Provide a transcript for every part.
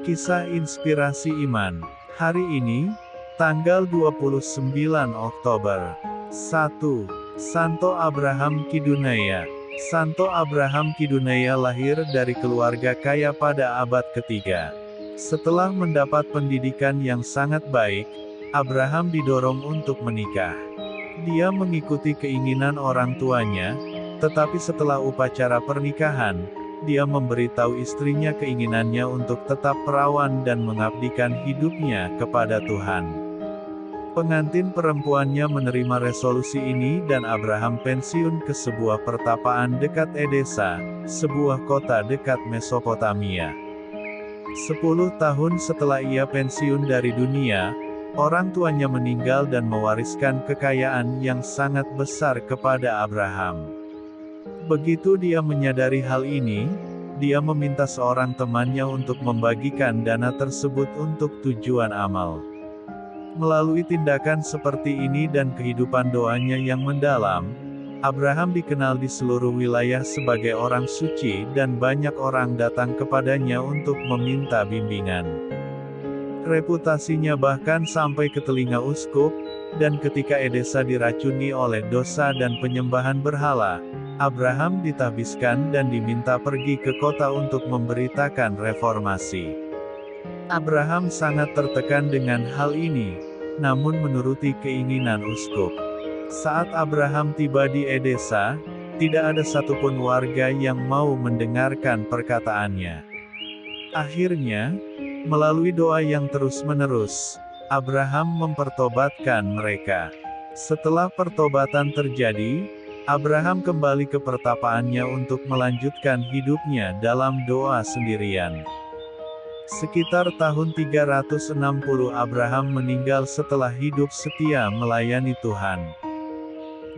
Kisah Inspirasi Iman. Hari ini, tanggal 29 Oktober. 1. Santo Abraham Kidunaya. Santo Abraham Kidunaya lahir dari keluarga kaya pada abad ketiga. Setelah mendapat pendidikan yang sangat baik, Abraham didorong untuk menikah. Dia mengikuti keinginan orang tuanya, tetapi setelah upacara pernikahan, dia memberitahu istrinya keinginannya untuk tetap perawan dan mengabdikan hidupnya kepada Tuhan. Pengantin perempuannya menerima resolusi ini dan Abraham pensiun ke sebuah pertapaan dekat Edesa, sebuah kota dekat Mesopotamia. 10 tahun setelah ia pensiun dari dunia, orang tuanya meninggal dan mewariskan kekayaan yang sangat besar kepada Abraham. Begitu dia menyadari hal ini, dia meminta seorang temannya untuk membagikan dana tersebut untuk tujuan amal. Melalui tindakan seperti ini dan kehidupan doanya yang mendalam, Abraham dikenal di seluruh wilayah sebagai orang suci dan banyak orang datang kepadanya untuk meminta bimbingan. Reputasinya bahkan sampai ke telinga uskup, dan ketika Edesa diracuni oleh dosa dan penyembahan berhala, Abraham ditahbiskan dan diminta pergi ke kota untuk memberitakan reformasi. Abraham sangat tertekan dengan hal ini, namun menuruti keinginan uskup. Saat Abraham tiba di Edesa, tidak ada satupun warga yang mau mendengarkan perkataannya. Akhirnya, melalui doa yang terus-menerus, Abraham mempertobatkan mereka. Setelah pertobatan terjadi, Abraham kembali ke pertapaannya untuk melanjutkan hidupnya dalam doa sendirian. Sekitar tahun 360 Abraham meninggal setelah hidup setia melayani Tuhan.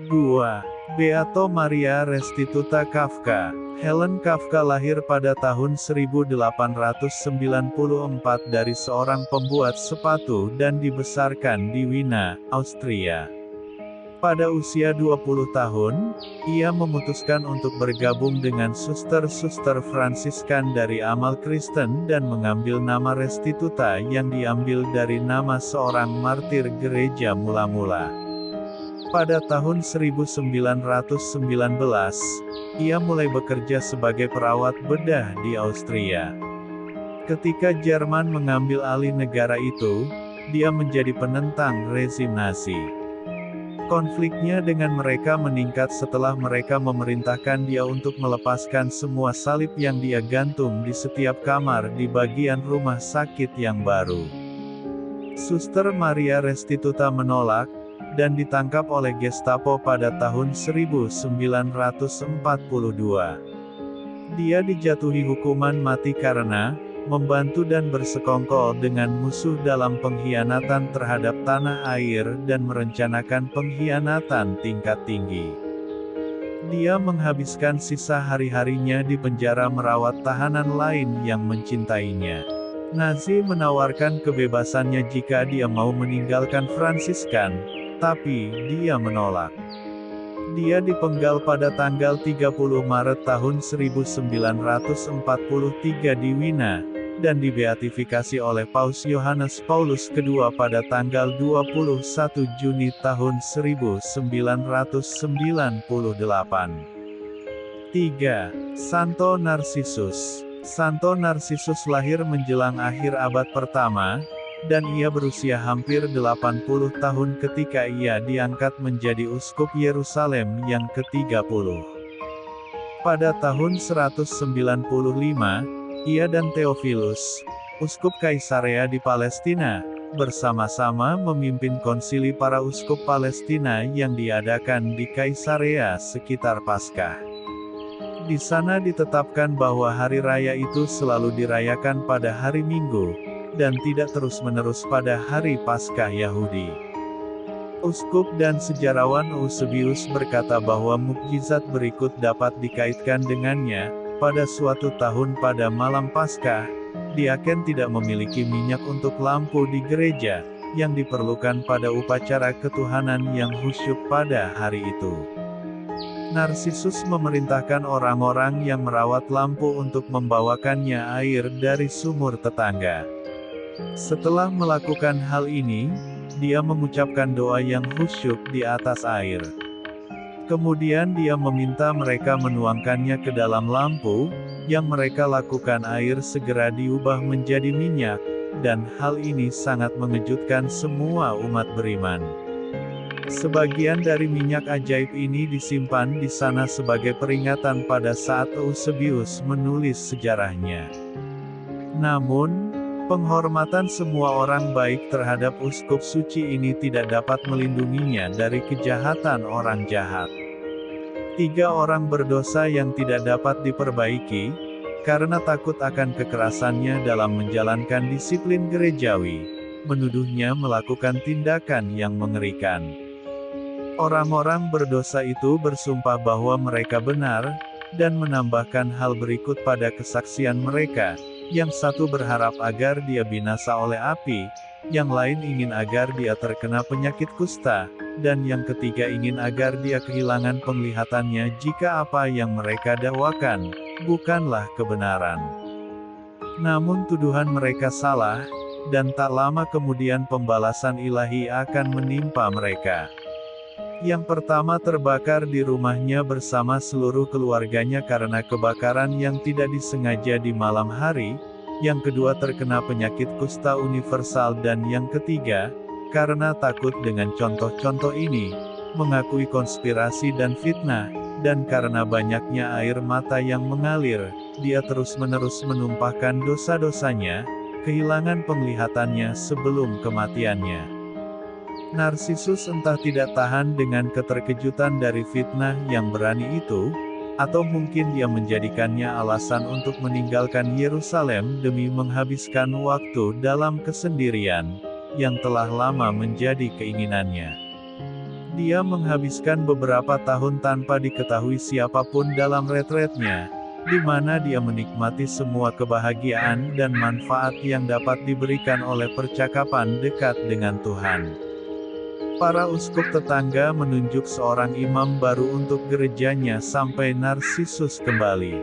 2. Beato Maria Restituta Kafka. Helen Kafka lahir pada tahun 1894 dari seorang pembuat sepatu dan dibesarkan di Wina, Austria. Pada usia 20 tahun, ia memutuskan untuk bergabung dengan suster-suster Fransiskan dari amal Kristen dan mengambil nama Restituta yang diambil dari nama seorang martir gereja mula-mula. Pada tahun 1919, ia mulai bekerja sebagai perawat bedah di Austria. Ketika Jerman mengambil alih negara itu, dia menjadi penentang rezim Nazi. Konfliknya dengan mereka meningkat setelah mereka memerintahkan dia untuk melepaskan semua salib yang dia gantung di setiap kamar di bagian rumah sakit yang baru. Suster Maria Restituta menolak, dan ditangkap oleh Gestapo pada tahun 1942. Dia dijatuhi hukuman mati karena membantu dan bersekongkol dengan musuh dalam pengkhianatan terhadap tanah air dan merencanakan pengkhianatan tingkat tinggi. Dia menghabiskan sisa hari-harinya di penjara merawat tahanan lain yang mencintainya. Nazi menawarkan kebebasannya jika dia mau meninggalkan Fransiskan, tapi dia menolak. Dia dipenggal pada tanggal 30 Maret tahun 1943 di Wina, dan dibeatifikasi oleh Paus Yohanes Paulus II pada tanggal 21 Juni tahun 1998. 3. Santo Narsisus. Santo Narsisus lahir menjelang akhir abad pertama, dan ia berusia hampir 80 tahun ketika ia diangkat menjadi uskup Yerusalem yang ke-30. Pada tahun 195, ia dan Theophilus, uskup Kaisarea di Palestina, bersama-sama memimpin konsili para uskup Palestina yang diadakan di Kaisarea sekitar Paskah. Di sana ditetapkan bahwa hari raya itu selalu dirayakan pada hari Minggu, dan tidak terus-menerus pada hari Paskah Yahudi. Uskup dan sejarawan Eusebius berkata bahwa mukjizat berikut dapat dikaitkan dengannya. Pada suatu tahun pada malam Paskah, diaken tidak memiliki minyak untuk lampu di gereja, yang diperlukan pada upacara ketuhanan yang khusyuk pada hari itu. Narsisus memerintahkan orang-orang yang merawat lampu untuk membawakannya air dari sumur tetangga. Setelah melakukan hal ini, dia mengucapkan doa yang khusyuk di atas air. Kemudian dia meminta mereka menuangkannya ke dalam lampu, yang mereka lakukan air segera diubah menjadi minyak, dan hal ini sangat mengejutkan semua umat beriman. Sebagian dari minyak ajaib ini disimpan di sana sebagai peringatan pada saat Eusebius menulis sejarahnya. Namun, penghormatan semua orang baik terhadap uskup suci ini tidak dapat melindunginya dari kejahatan orang jahat. 3 orang berdosa yang tidak dapat diperbaiki, karena takut akan kekerasannya dalam menjalankan disiplin gerejawi, menuduhnya melakukan tindakan yang mengerikan. Orang-orang berdosa itu bersumpah bahwa mereka benar, dan menambahkan hal berikut pada kesaksian mereka. Yang satu berharap agar dia binasa oleh api, yang lain ingin agar dia terkena penyakit kusta, dan yang ketiga ingin agar dia kehilangan penglihatannya jika apa yang mereka dakwakan bukanlah kebenaran. Namun tuduhan mereka salah, dan tak lama kemudian pembalasan ilahi akan menimpa mereka. Yang pertama terbakar di rumahnya bersama seluruh keluarganya karena kebakaran yang tidak disengaja di malam hari, yang kedua terkena penyakit kusta universal dan yang ketiga, karena takut dengan contoh-contoh ini, mengakui konspirasi dan fitnah, dan karena banyaknya air mata yang mengalir, dia terus-menerus menumpahkan dosa-dosanya, kehilangan penglihatannya sebelum kematiannya. Narsisus entah tidak tahan dengan keterkejutan dari fitnah yang berani itu, atau mungkin dia menjadikannya alasan untuk meninggalkan Yerusalem demi menghabiskan waktu dalam kesendirian, yang telah lama menjadi keinginannya. Dia menghabiskan beberapa tahun tanpa diketahui siapapun dalam retretnya, di mana dia menikmati semua kebahagiaan dan manfaat yang dapat diberikan oleh percakapan dekat dengan Tuhan. Para uskup tetangga menunjuk seorang imam baru untuk gerejanya sampai Narsisus kembali.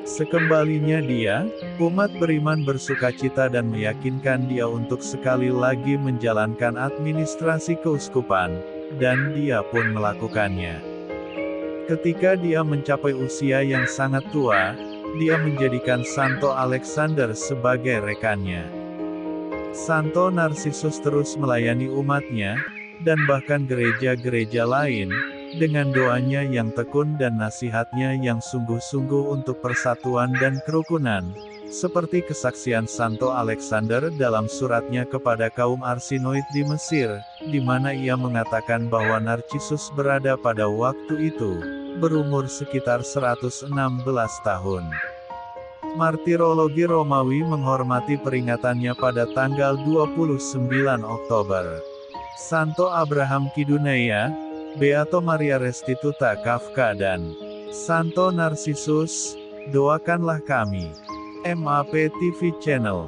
Sekembalinya dia, umat beriman bersukacita dan meyakinkan dia untuk sekali lagi menjalankan administrasi keuskupan, dan dia pun melakukannya. Ketika dia mencapai usia yang sangat tua, dia menjadikan Santo Alexander sebagai rekannya. Santo Narsisus terus melayani umatnya, dan bahkan gereja-gereja lain, dengan doanya yang tekun dan nasihatnya yang sungguh-sungguh untuk persatuan dan kerukunan, seperti kesaksian Santo Alexander dalam suratnya kepada kaum Arsinoid di Mesir, di mana ia mengatakan bahwa Narsisus berada pada waktu itu, berumur sekitar 116 tahun. Martirologi Romawi menghormati peringatannya pada tanggal 29 Oktober. Santo Abraham Kiduneia, Beato Maria Restituta Kafka dan Santo Narsisus, doakanlah kami. MAP TV Channel.